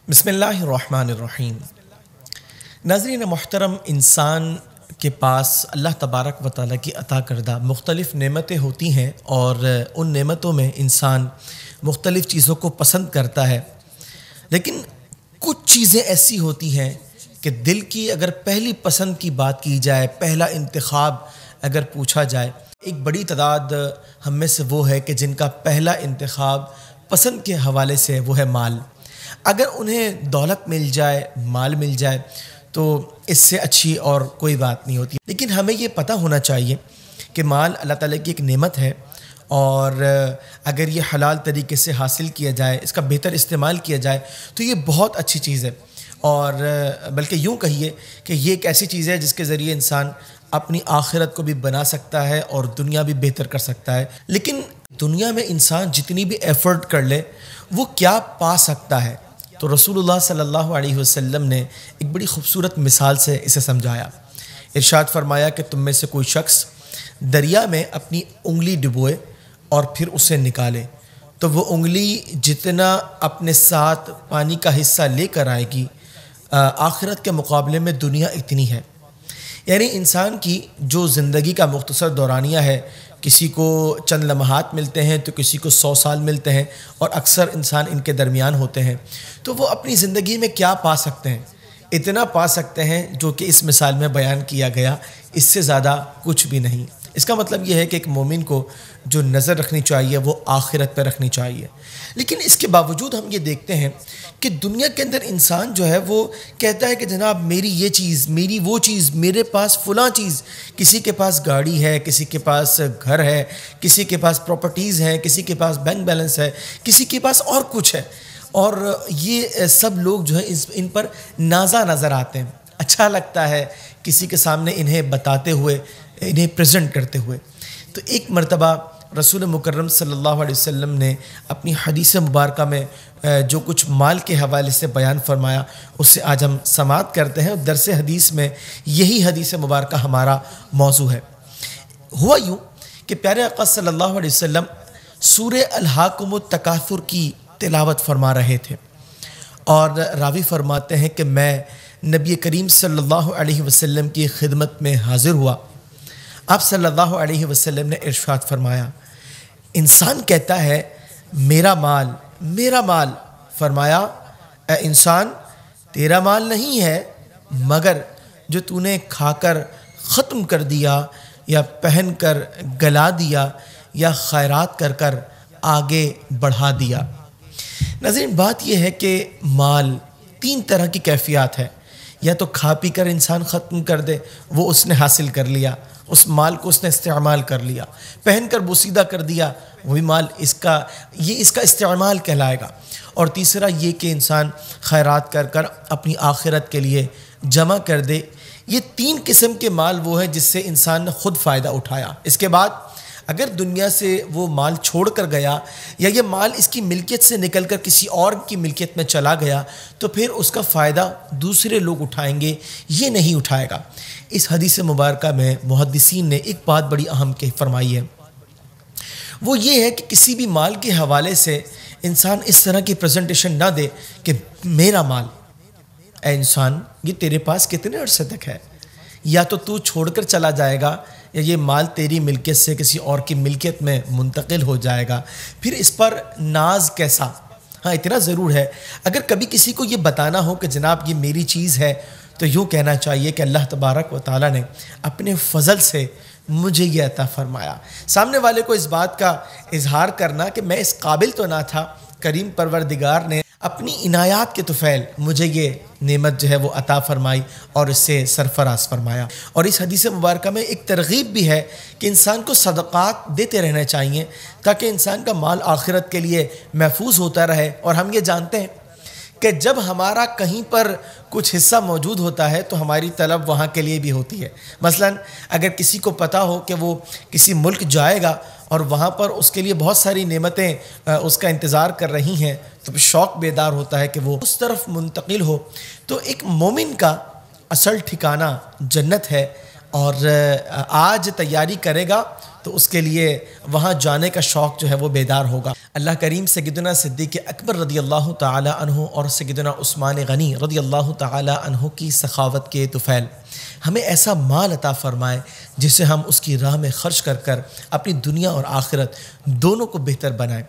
بسم اللہ الرحمن الرحیم۔ ناظرین محترم، انسان کے پاس اللہ تبارک و تعالیٰ کی عطا کردہ مختلف نعمتیں ہوتی ہیں اور ان نعمتوں میں انسان مختلف چیزوں کو پسند کرتا ہے، لیکن کچھ چیزیں ایسی ہوتی ہیں کہ دل کی اگر پہلی پسند کی بات کی جائے، پہلا انتخاب اگر پوچھا جائے، ایک بڑی تعداد ہم میں سے وہ ہے کہ جن کا پہلا انتخاب پسند کے حوالے سے وہ ہے مال۔ اگر انہیں دولت مل جائے، مال مل جائے تو اس سے اچھی اور کوئی بات نہیں ہوتی، لیکن ہمیں یہ پتہ ہونا چاہیے کہ مال اللہ تعالیٰ کی ایک نعمت ہے، اور اگر یہ حلال طریقے سے حاصل کیا جائے، اس کا بہتر استعمال کیا جائے تو یہ بہت اچھی چیز ہے، اور بلکہ یوں کہیے کہ یہ ایک ایسی چیز ہے جس کے ذریعے انسان اپنی آخرت کو بھی بنا سکتا ہے اور دنیا بھی بہتر کر سکتا ہے۔ لیکن دنیا میں انسان جتنی بھی ایفرٹ کر لے وہ کیا پا سکتا ہے؟ تو رسول اللہ صلی اللہ علیہ وسلم نے ایک بڑی خوبصورت مثال سے اسے سمجھایا۔ ارشاد فرمایا کہ تم میں سے کوئی شخص دریا میں اپنی انگلی ڈبوئے اور پھر اسے نکالے تو وہ انگلی جتنا اپنے ساتھ پانی کا حصہ لے کر آئے گی، آخرت کے مقابلے میں دنیا اتنی ہے۔ یعنی انسان کی جو زندگی کا مختصر دورانیہ ہے، کسی کو چند لمحات ملتے ہیں تو کسی کو 100 سال ملتے ہیں، اور اکثر انسان ان کے درمیان ہوتے ہیں، تو وہ اپنی زندگی میں کیا پا سکتے ہیں؟ اتنا پا سکتے ہیں جو کہ اس مثال میں بیان کیا گیا، اس سے زیادہ کچھ بھی نہیں۔ اس کا مطلب یہ ہے کہ ایک مومن کو جو نظر رکھنی چاہیے وہ آخرت پہ رکھنی چاہیے، لیکن اس کے باوجود ہم یہ دیکھتے ہیں کہ دنیا کے اندر انسان جو ہے وہ کہتا ہے کہ جناب میری یہ چیز، میری وہ چیز، میرے پاس فلاں چیز۔ کسی کے پاس گاڑی ہے، کسی کے پاس گھر ہے، کسی کے پاس پراپرٹیز ہیں، کسی کے پاس بینک بیلنس ہے، کسی کے پاس اور کچھ ہے، اور یہ سب لوگ جو ہے ان پر نازا نظر آتے ہیں، اچھا لگتا ہے کسی کے سامنے انہیں بتاتے ہوئے، انہیں پریزنٹ کرتے ہوئے۔ تو ایک مرتبہ رسول مکرم صلی اللہ علیہ وسلم نے اپنی حدیث مبارکہ میں جو کچھ مال کے حوالے سے بیان فرمایا اس سے آج ہم سماعت کرتے ہیں۔ درس حدیث میں یہی حدیث مبارکہ ہمارا موضوع ہے۔ ہوا یوں کہ پیارے آقا صلی اللہ علیہ وسلم سورہ الہاکم التکاثر کی تلاوت فرما رہے تھے، اور راوی فرماتے ہیں کہ میں نبی کریم صلی اللہ علیہ وسلم کی خدمت میں حاضر ہوا۔ آپ صلی اللہ علیہ وسلم نے ارشاد فرمایا، انسان کہتا ہے میرا مال، میرا مال۔ فرمایا اے انسان، تیرا مال نہیں ہے مگر جو تو نے کھا کر ختم کر دیا، یا پہن کر گلا دیا، یا خیرات کر کر آگے بڑھا دیا۔ ناظرین، بات یہ ہے کہ مال 3 طرح کی کیفیات ہے، یا تو کھا پی کر انسان ختم کر دے، وہ اس نے حاصل کر لیا، اس مال کو اس نے استعمال کر لیا، پہن کر بوسیدہ کر دیا، وہی مال اس کا استعمال کہلائے گا، اور تیسرا یہ کہ انسان خیرات کر کر اپنی آخرت کے لیے جمع کر دے۔ یہ 3 قسم کے مال وہ ہیں جس سے انسان نے خود فائدہ اٹھایا۔ اس کے بعد اگر دنیا سے وہ مال چھوڑ کر گیا، یا یہ مال اس کی ملکیت سے نکل کر کسی اور کی ملکیت میں چلا گیا، تو پھر اس کا فائدہ دوسرے لوگ اٹھائیں گے، یہ نہیں اٹھائے گا۔ اس حدیث مبارکہ میں محدثین نے ایک بات بڑی اہم فرمائی ہے، وہ یہ ہے کہ کسی بھی مال کے حوالے سے انسان اس طرح کی پریزنٹیشن نہ دے کہ میرا مال۔ اے انسان، یہ تیرے پاس کتنے عرصے تک ہے؟ یا تو چھوڑ کر چلا جائے گا، یا یہ مال تیری ملکیت سے کسی اور کی ملکیت میں منتقل ہو جائے گا، پھر اس پر ناز کیسا؟ ہاں، اتنا ضرور ہے، اگر کبھی کسی کو یہ بتانا ہو کہ جناب یہ میری چیز ہے، تو یوں کہنا چاہیے کہ اللہ تبارک و تعالیٰ نے اپنے فضل سے مجھے یہ عطا فرمایا۔ سامنے والے کو اس بات کا اظہار کرنا کہ میں اس قابل تو نہ تھا، کریم پروردگار نے اپنی عنایات کے طفیل مجھے یہ نعمت جو ہے وہ عطا فرمائی اور اس سے سرفراز فرمایا۔ اور اس حدیث مبارکہ میں ایک ترغیب بھی ہے کہ انسان کو صدقات دیتے رہنا چاہیے تاکہ انسان کا مال آخرت کے لیے محفوظ ہوتا رہے۔ اور ہم یہ جانتے ہیں کہ جب ہمارا کہیں پر کچھ حصہ موجود ہوتا ہے تو ہماری طلب وہاں کے لیے بھی ہوتی ہے۔ مثلا اگر کسی کو پتہ ہو کہ وہ کسی ملک جائے گا اور وہاں پر اس کے لیے بہت ساری نعمتیں اس کا انتظار کر رہی ہیں، تو شوق بیدار ہوتا ہے کہ وہ اس طرف منتقل ہو۔ تو ایک مومن کا اصل ٹھکانہ جنت ہے، اور آج تیاری کرے گا تو اس کے لیے وہاں جانے کا شوق جو ہے وہ بیدار ہوگا۔ اللہ کریم سیدنا صدیق اکبر رضی اللہ تعالی عنہ اور سیدنا عثمان غنی رضی اللہ تعالی عنہ کی سخاوت کے طفیل ہمیں ایسا مال عطا فرمائے جسے ہم اس کی راہ میں خرچ کر اپنی دنیا اور آخرت دونوں کو بہتر بنائیں۔